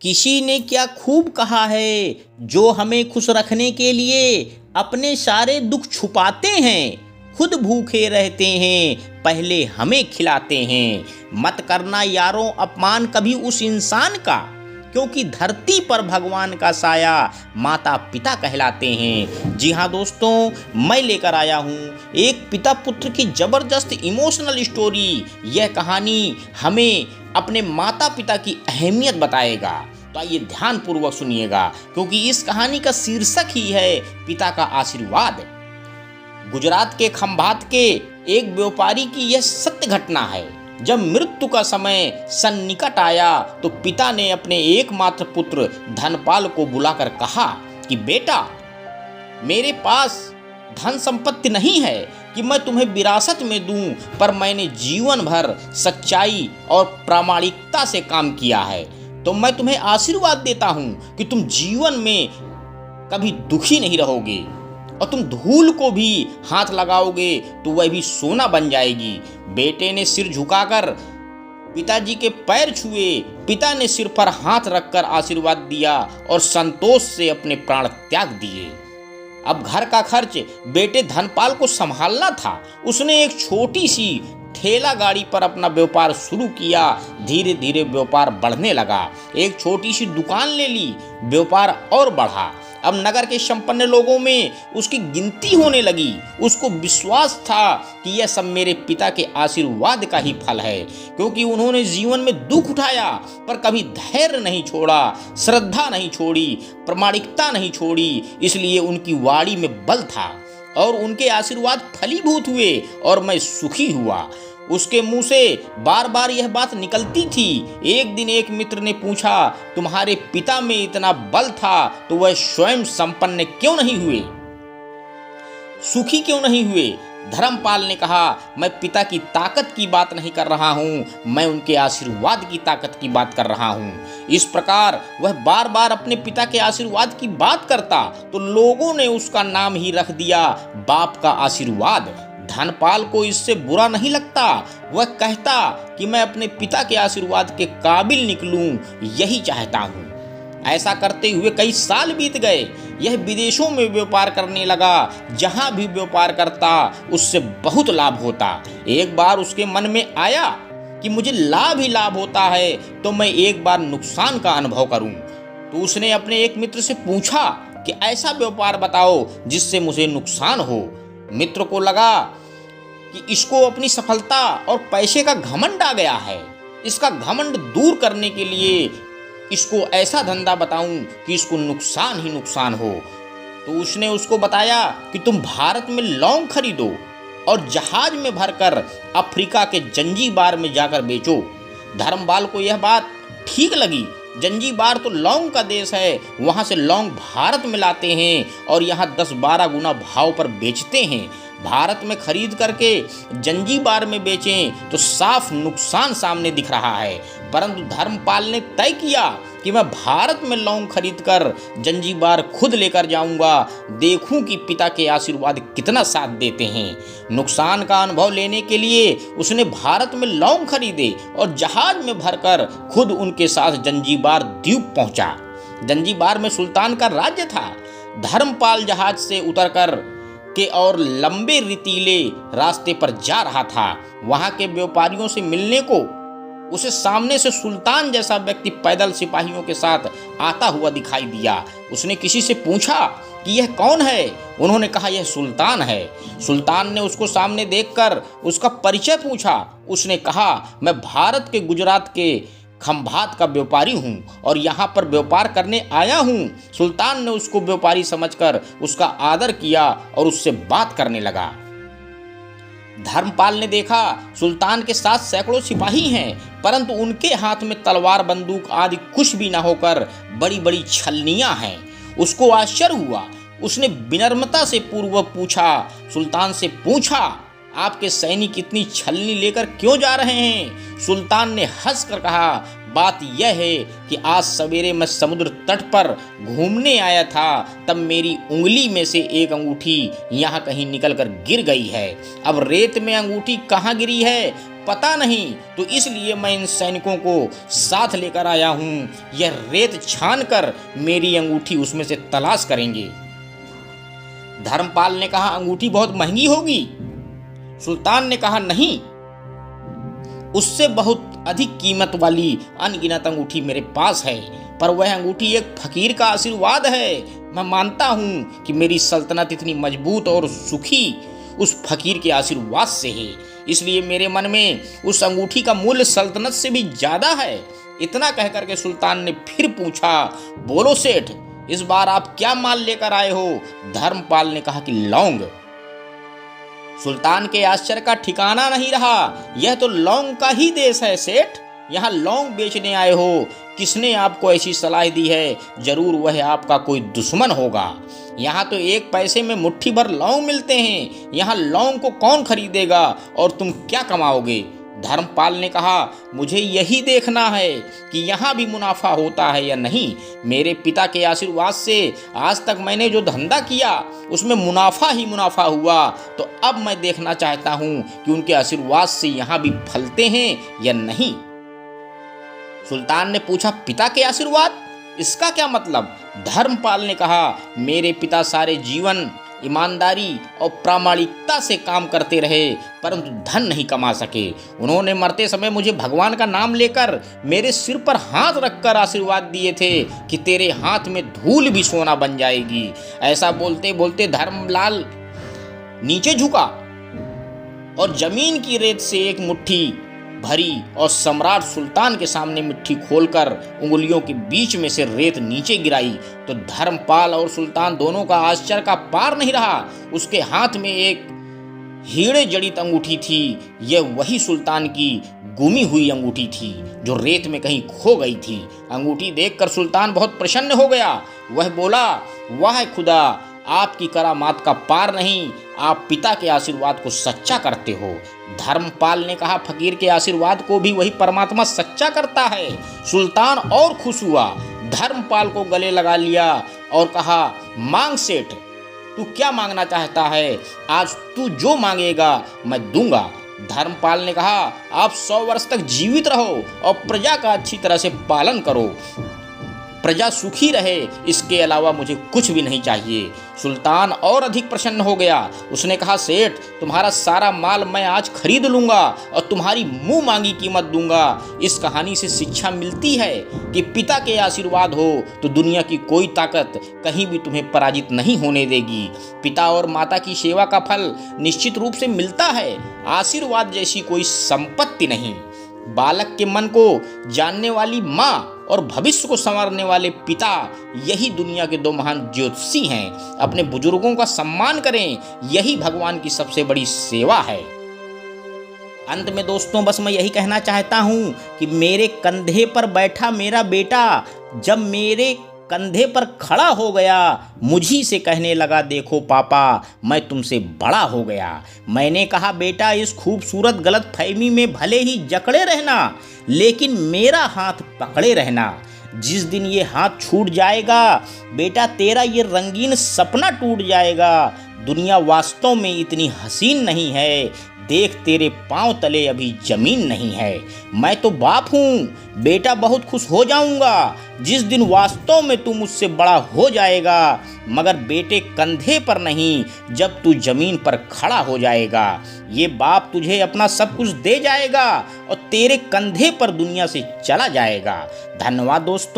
किसी ने क्या खूब कहा है, जो हमें खुश रखने के लिए अपने सारे दुख छुपाते हैं, खुद भूखे रहते हैं, पहले हमें खिलाते हैं। मत करना यारों अपमान कभी उस इंसान का, क्योंकि धरती पर भगवान का साया माता पिता कहलाते हैं। जी हाँ दोस्तों, मैं लेकर आया हूँ एक पिता पुत्र की ज़बरदस्त इमोशनल स्टोरी। यह कहानी हमें अपने माता पिता की अहमियत बताएगा। तो आइए ध्यानपूर्वक सुनिएगा, क्योंकि इस कहानी का शीर्षक ही है पिता का आशीर्वाद। गुजरात के खंभात के एक व्यापारी की यह सत्य घटना है। जब मृत्यु का समय सन्निकट आया तो पिता ने अपने एकमात्र पुत्र धनपाल को बुलाकर कहा कि बेटा, मेरे पास धन संपत्ति नहीं है कि मैं तुम्हें विरासत में दूं, पर मैंने जीवन भर सच्चाई और प्रामाणिकता से काम किया है, तो मैं तुम्हें आशीर्वाद देता हूं कि तुम जीवन में कभी दुखी नहीं रहोगे और तुम धूल को भी हाथ लगाओगे तो वह भी सोना बन जाएगी। बेटे ने सिर झुकाकर पिताजी के पैर छुए। पिता ने सिर पर हाथ रखकर आशीर्वाद दिया और संतोष से अपने प्राण त्याग दिए। अब घर का खर्च बेटे धनपाल को संभालना था। उसने एक छोटी सी ठेला गाड़ी पर अपना व्यापार शुरू किया। धीरे धीरे व्यापार बढ़ने लगा। एक छोटी सी दुकान ले ली, व्यापार और बढ़ा। अब नगर के संपन्न लोगों में उसकी गिनती होने लगी। उसको विश्वास था कि यह सब मेरे पिता के आशीर्वाद का ही फल है, क्योंकि उन्होंने जीवन में दुख उठाया पर कभी धैर्य नहीं छोड़ा, श्रद्धा नहीं छोड़ी, प्रामाणिकता नहीं छोड़ी। इसलिए उनकी वाणी में बल था और उनके आशीर्वाद फलीभूत हुए और मैं सुखी हुआ। उसके मुंह से बार बार यह बात निकलती थी। एक दिन एक मित्र ने पूछा, तुम्हारे पिता में इतना बल था तो वह स्वयं संपन्न क्यों नहीं हुए, सुखी क्यों नहीं हुए? धर्मपाल ने कहा, मैं पिता की ताकत की बात नहीं कर रहा हूँ, मैं उनके आशीर्वाद की ताकत की बात कर रहा हूँ। इस प्रकार वह बार बार अपने पिता के आशीर्वाद की बात करता तो लोगों ने उसका नाम ही रख दिया बाप का आशीर्वाद। धनपाल को इससे बुरा नहीं लगता। वह कहता कि मैं अपने पिता के आशीर्वाद के काबिल निकलूं, यही चाहता हूँ। ऐसा करते हुए कई साल बीत गए। यह विदेशों में व्यापार करने लगा। जहां भी व्यापार करता उससे बहुत लाभ होता। एक बार उसके मन में आया कि मुझे लाभ ही लाभ होता है, तो मैं एक बार नुकसान का अनुभव करूं। तो उसने अपने एक मित्र से पूछा कि ऐसा व्यापार बताओ जिससे मुझे नुकसान हो। मित्र को लगा कि इसको अपनी सफलता और पैसे का घमंड आ गया है। इसका घमंड दूर करने के लिए इसको ऐसा धंधा बताऊं कि इसको नुकसान ही नुकसान हो। तो उसने उसको बताया कि तुम भारत में लौंग खरीदो और जहाज में भरकर अफ्रीका के जंजीबार में जाकर बेचो। धर्मपाल को यह बात ठीक लगी। जंजीबार तो लौंग का देश है, वहाँ से लौंग भारत में लाते हैं और यहाँ 10-12 गुना भाव पर बेचते हैं। भारत में खरीद करके जंजीबार में बेचें तो साफ नुकसान सामने दिख रहा है। परंतु धर्मपाल ने तय किया कि मैं भारत में लौंग खरीद कर जंजीबार खुद लेकर जाऊंगा, देखूं कि पिता के आशीर्वाद कितना साथ देते हैं। नुकसान का अनुभव लेने के लिए उसने भारत में लौंग खरीदे और जहाज में भरकर खुद उनके साथ जंजीबार द्वीप पहुंचा। जंजीबार में सुल्तान का राज्य था। धर्मपाल जहाज से उतरकर के और लंबे रेतीले रास्ते पर जा रहा था। वहां के व्यापारियों से मिलने को उसे सामने से सुल्तान जैसा व्यक्ति पैदल सिपाहियों के साथ आता हुआ दिखाई दिया। उसने किसी से पूछा कि यह कौन है? उन्होंने कहा, यह सुल्तान है। सुल्तान ने उसको सामने देखकर उसका परिचय पूछा। उसने कहा, मैं भारत के गुजरात के खंभात का व्यापारी हूँ और यहाँ पर व्यापार करने आया हूँ। सुल्तान ने उसको व्यापारी समझकर उसका आदर किया और उससे बात करने लगा। धर्मपाल ने देखा सुल्तान के साथ सैकड़ों सिपाही हैं, परंतु उनके हाथ में तलवार बंदूक आदि कुछ भी न होकर बड़ी बड़ी छलनियां हैं। उसको आश्चर्य हुआ। उसने विनम्रता से पूर्वक पूछा, सुल्तान से पूछा, आपके सैनिक इतनी छलनी लेकर क्यों जा रहे हैं? सुल्तान ने हंसकर कहा, बात यह है कि आज सवेरे मैं समुद्र तट पर घूमने आया था, तब मेरी उंगली में से एक अंगूठी यहाँ कहीं निकलकर गिर गई है। अब रेत में अंगूठी कहाँ गिरी है पता नहीं, तो इसलिए मैं इन सैनिकों को साथ लेकर आया हूँ। यह रेत छान कर मेरी अंगूठी उसमें से तलाश करेंगे। धर्मपाल ने कहा, अंगूठी बहुत महंगी होगी। सुल्तान ने कहा, नहीं, उससे बहुत अधिक कीमत वाली अनगिनत अंगूठी मेरे पास है, पर वह अंगूठी एक फकीर का आशीर्वाद है। मैं मानता हूँ कि मेरी सल्तनत इतनी मजबूत और सुखी उस फकीर के आशीर्वाद से है, इसलिए मेरे मन में उस अंगूठी का मूल्य सल्तनत से भी ज्यादा है। इतना कहकर के सुल्तान ने फिर पूछा, बोलो सेठ, इस बार आप क्या माल लेकर आए हो? धर्मपाल ने कहा कि लौंग। सुल्तान के आश्चर्य का ठिकाना नहीं रहा। यह तो लौंग का ही देश है सेठ, यहाँ लौंग बेचने आए हो? किसने आपको ऐसी सलाह दी है? जरूर वह आपका कोई दुश्मन होगा। यहाँ तो 1 पैसे में मुट्ठी भर लौंग मिलते हैं, यहाँ लौंग को कौन खरीदेगा और तुम क्या कमाओगे? धर्मपाल ने कहा, मुझे यही देखना है कि यहाँ भी मुनाफा होता है या नहीं। मेरे पिता के आशीर्वाद से आज तक मैंने जो धंधा किया उसमें मुनाफा ही मुनाफा हुआ, तो अब मैं देखना चाहता हूँ कि उनके आशीर्वाद से यहाँ भी फलते हैं या नहीं। सुल्तान ने पूछा, पिता के आशीर्वाद, इसका क्या मतलब? धर्मपाल ने कहा, मेरे पिता सारे जीवन ईमानदारी और प्रामाणिकता से काम करते रहे, परंतु धन नहीं कमा सके। उन्होंने मरते समय मुझे भगवान का नाम लेकर मेरे सिर पर हाथ रखकर आशीर्वाद दिए थे कि तेरे हाथ में धूल भी सोना बन जाएगी। ऐसा बोलते बोलते धर्मलाल नीचे झुका और जमीन की रेत से एक मुट्ठी भरी और सम्राट सुल्तान के सामने मुट्ठी खोलकर उंगलियों के बीच में से रेत नीचे गिराई तो धर्मपाल और सुल्तान दोनों का आश्चर्य का पार नहीं रहा। उसके हाथ में एक हीरे जड़ित अंगूठी थी। यह वही सुल्तान की गुमी हुई अंगूठी थी जो रेत में कहीं खो गई थी। अंगूठी देखकर सुल्तान बहुत प्रसन्न हो गया। वह बोला, वाह खुदा, आपकी करामात का पार नहीं, आप पिता के आशीर्वाद को सच्चा करते हो। धर्मपाल ने कहा, फकीर के आशीर्वाद को भी वही परमात्मा सच्चा करता है। सुल्तान और खुश हुआ, धर्मपाल को गले लगा लिया और कहा, मांग सेठ, तू क्या मांगना चाहता है? आज तू जो मांगेगा मैं दूंगा। धर्मपाल ने कहा, आप 100 वर्ष तक जीवित रहो और प्रजा का अच्छी तरह से पालन करो, प्रजा सुखी रहे, इसके अलावा मुझे कुछ भी नहीं चाहिए। सुल्तान और अधिक प्रसन्न हो गया। उसने कहा, सेठ, तुम्हारा सारा माल मैं आज खरीद लूंगा और तुम्हारी मुंह मांगी कीमत दूंगा। इस कहानी से शिक्षा मिलती है कि पिता के आशीर्वाद हो तो दुनिया की कोई ताकत कहीं भी तुम्हें पराजित नहीं होने देगी। पिता और माता की सेवा का फल निश्चित रूप से मिलता है, आशीर्वाद जैसी कोई संपत्ति नहीं। बालक के मन को जानने वाली माँ और भविष्य को संवारने वाले पिता, यही दुनिया के 2 महान ज्योतिषी हैं। अपने बुजुर्गों का सम्मान करें, यही भगवान की सबसे बड़ी सेवा है। अंत में दोस्तों बस मैं यही कहना चाहता हूँ कि मेरे कंधे पर बैठा मेरा बेटा जब मेरे कंधे पर खड़ा हो गया, मुझी से कहने लगा, देखो पापा, मैं तुमसे बड़ा हो गया। मैंने कहा, बेटा, इस खूबसूरत गलतफहमी में भले ही जकड़े रहना, लेकिन मेरा हाथ पकड़े रहना। जिस दिन ये हाथ छूट जाएगा बेटा, तेरा ये रंगीन सपना टूट जाएगा। दुनिया वास्तव में इतनी हसीन नहीं है, देख तेरे पांव तले अभी जमीन नहीं है। मैं तो बाप हूँ बेटा, बहुत खुश हो जाऊंगा जिस दिन वास्तव में तू मुझसे बड़ा हो जाएगा, मगर बेटे कंधे पर नहीं, जब तू जमीन पर खड़ा हो जाएगा। ये बाप तुझे अपना सब कुछ दे जाएगा और तेरे कंधे पर दुनिया से चला जाएगा। धन्यवाद दोस्तों।